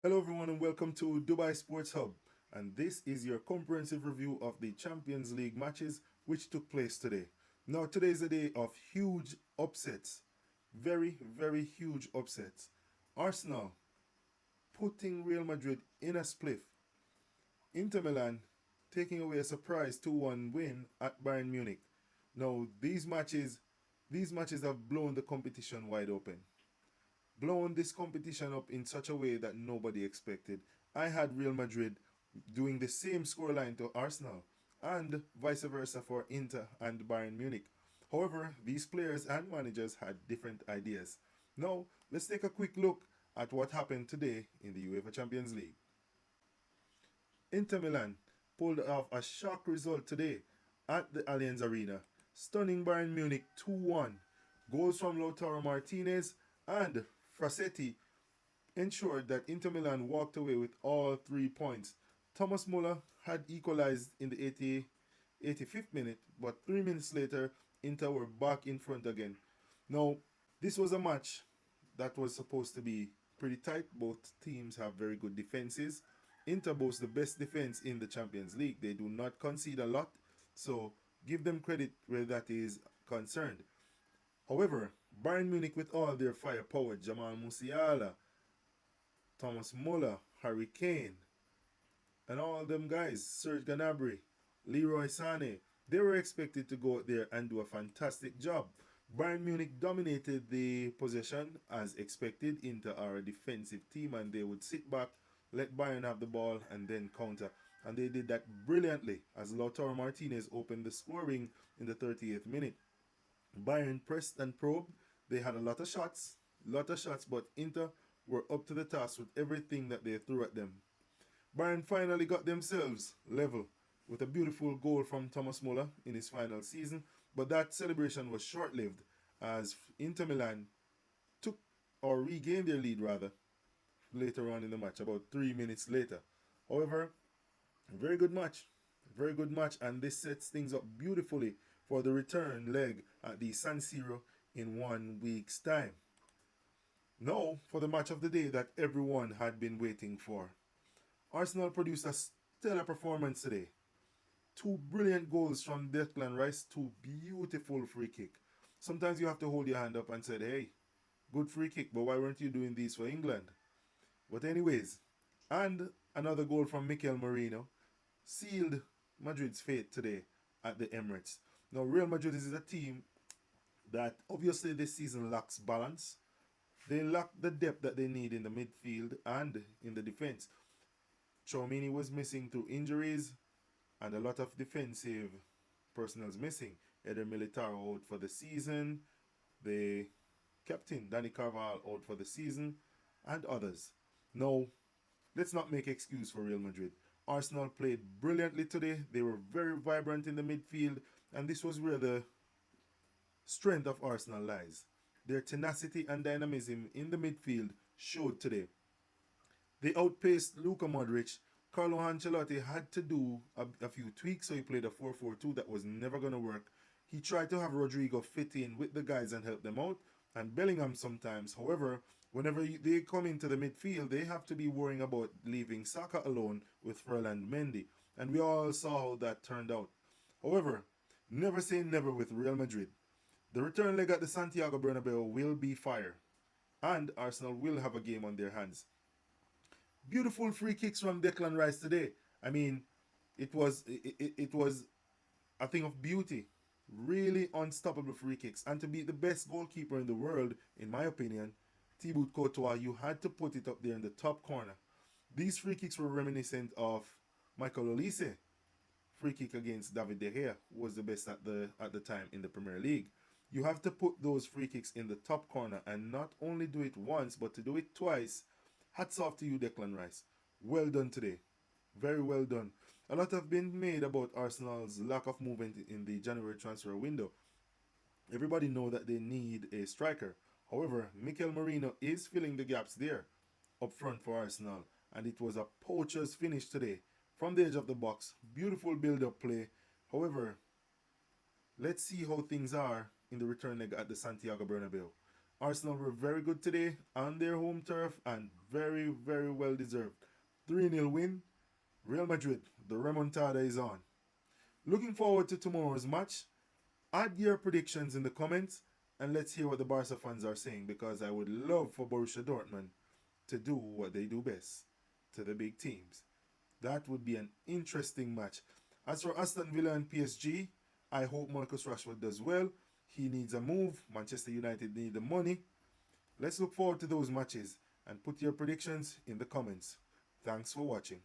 Hello, everyone, and welcome to Dubai Sports Hub. And this is your comprehensive review of the Champions League matches which took place today. Now, today is a day of huge upsets, very, very huge upsets. Arsenal putting Real Madrid in a spliff. Inter Milan taking away a surprise 2-1 win at Bayern Munich. Now, these matches have blown the competition wide open, blown this competition up in such a way that nobody expected. I had Real Madrid doing the same scoreline to Arsenal, and vice versa for Inter and Bayern Munich. However, these players and managers had different ideas. Now, let's take a quick look at what happened today in the UEFA Champions League. Inter Milan pulled off a shock result today at the Allianz Arena, stunning Bayern Munich 2-1. Goals from Lautaro Martinez and Frasetti ensured that Inter Milan walked away with all 3 points. Thomas Muller had equalized in the 85th minute, but 3 minutes later, Inter were back in front again. Now, this was a match that was supposed to be pretty tight. Both teams have very good defenses. Inter boasts the best defense in the Champions League. They do not concede a lot, so give them credit where that is concerned. However, Bayern Munich, with all their firepower, Jamal Musiala, Thomas Muller, Harry Kane, and all them guys, Serge Gnabry, Leroy Sané, they were expected to go out there and do a fantastic job. Bayern Munich dominated the possession as expected. Inter are a defensive team and they would sit back, let Bayern have the ball, and then counter. And they did that brilliantly as Lautaro Martinez opened the scoring in the 38th minute. Bayern pressed and probed. They had a lot of shots, but Inter were up to the task with everything that they threw at them. Bayern finally got themselves level with a beautiful goal from Thomas Muller in his final season, but that celebration was short-lived as Inter Milan took or regained their lead rather later on in the match, about 3 minutes later. However, very good match. Very good match, and this sets things up beautifully for the return leg at the San Siro in 1 week's time. Now, for the match of the day that everyone had been waiting for. Arsenal produced a stellar performance today. Two brilliant goals from Declan Rice, two beautiful free kick. Sometimes you have to hold your hand up and say, hey, good free kick, but why weren't you doing these for England? But anyways, and another goal from Mikel Merino sealed Madrid's fate today at the Emirates. Now, Real Madrid is a team that obviously this season lacks balance. They lack the depth that they need in the midfield and in the defense. Chouamini was missing through injuries, and a lot of defensive personnel is missing. Eder Militao out for the season, the captain Danny Carvajal out for the season, and others. Now, let's not make excuse for Real Madrid. Arsenal played brilliantly today. They were very vibrant in the midfield, and this was where the strength of Arsenal lies. Their tenacity and dynamism in the midfield showed today. They outpaced Luka Modric. Carlo Ancelotti had to do a few tweaks, so he played a 4-4-2 that was never going to work. He tried to have Rodrigo fit in with the guys and help them out, and Bellingham sometimes. However, whenever they come into the midfield, they have to be worrying about leaving Saka alone with Ferland Mendy. And we all saw how that turned out. However, never say never with Real Madrid. The return leg at the Santiago Bernabeu will be fire, and Arsenal will have a game on their hands. Beautiful free kicks from Declan Rice today. I mean, it was a thing of beauty. Really unstoppable free kicks. And to be the best goalkeeper in the world, in my opinion, Thibaut Courtois, you had to put it up there in the top corner. These free kicks were reminiscent of Michael Olise free kick against David De Gea, who was the best at the time in the Premier League. You have to put those free kicks in the top corner and not only do it once, but to do it twice. Hats off to you, Declan Rice. Well done today. Very well done. A lot have been made about Arsenal's lack of movement in the January transfer window. Everybody know that they need a striker. However, Mikel Merino is filling the gaps there up front for Arsenal, and it was a poacher's finish today from the edge of the box. Beautiful build-up play. However, let's see how things are in the return leg at the Santiago Bernabeu. Arsenal were very good today on their home turf and very, very well deserved. 3-0 win. Real Madrid, the remontada is on. Looking forward to tomorrow's match. Add your predictions in the comments and let's hear what the Barca fans are saying, because I would love for Borussia Dortmund to do what they do best to the big teams. That would be an interesting match. As for Aston Villa and PSG, I hope Marcus Rashford does well. He needs a move. Manchester United need the money. Let's look forward to those matches and put your predictions in the comments. Thanks for watching.